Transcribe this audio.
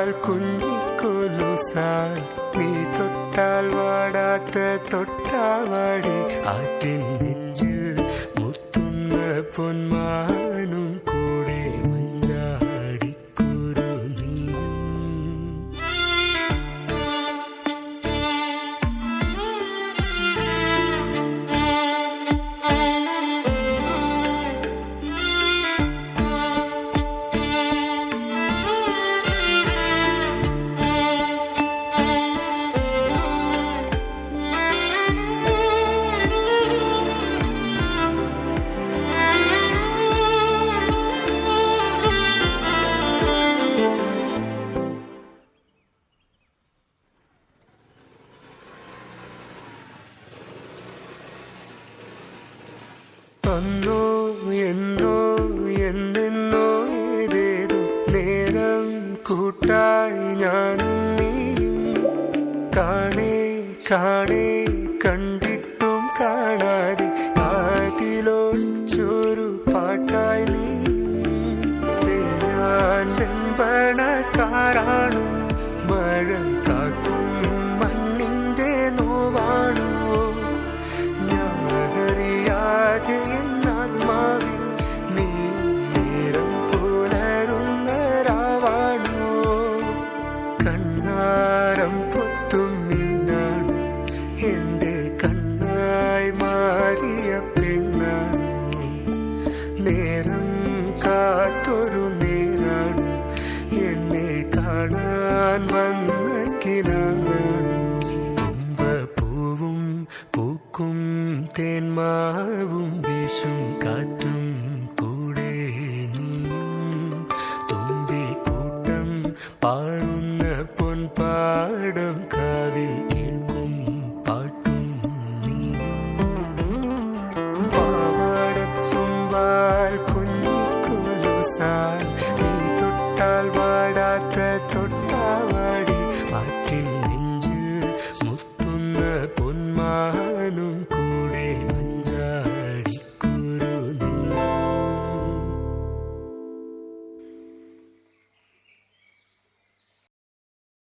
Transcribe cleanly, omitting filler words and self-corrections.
തൊട്ടാൽ കുഞ്ഞിക്കൊലുസാൽ നീ തൊട്ടാൽ വാടാത്ത തൊട്ടാവാടി ആറ്റിൻ നെഞ്ചിൽ മുത്തുന്ന പൊന്മാനും കൂടെ മഞ്ചാടിക്കുരു നീയും അന്നോ എന്നോ എന്നെന്നോ ഏതേതോ നേരം കൂട്ടായി ഞാനും നീയും കാണേ കാണേ കണ്ടിട്ടും കാണാതെ കാതിലൊച്ചൊരു പാട്ടായി നീയും ഞാൻ വെമ്പണക്കാരാണു മഴ കാക്കും മണ്ണിന്റെ നോവാണോ ഞാനറിയാതെ എന്നാത്മാവിൽ നീ നേരം പുലരുന്ന രാവാണോ കണ്ണാരം പൊത്തും മിന്നാണോ എന്റെ കണ്ണായി മാറിയ പെണ്ണാണോ നേരം കാത്തൊരു നേരാണോ എന്നെ കാണാൻ വന്ന കിനാവാണോ തുമ്പപ്പൂവും പൂക്കും തേന്മാവും വീശും കാറ്റും കൂടെ നീയും തുമ്പിക്കൂട്ടം പാറുന്ന പൊൻപാടം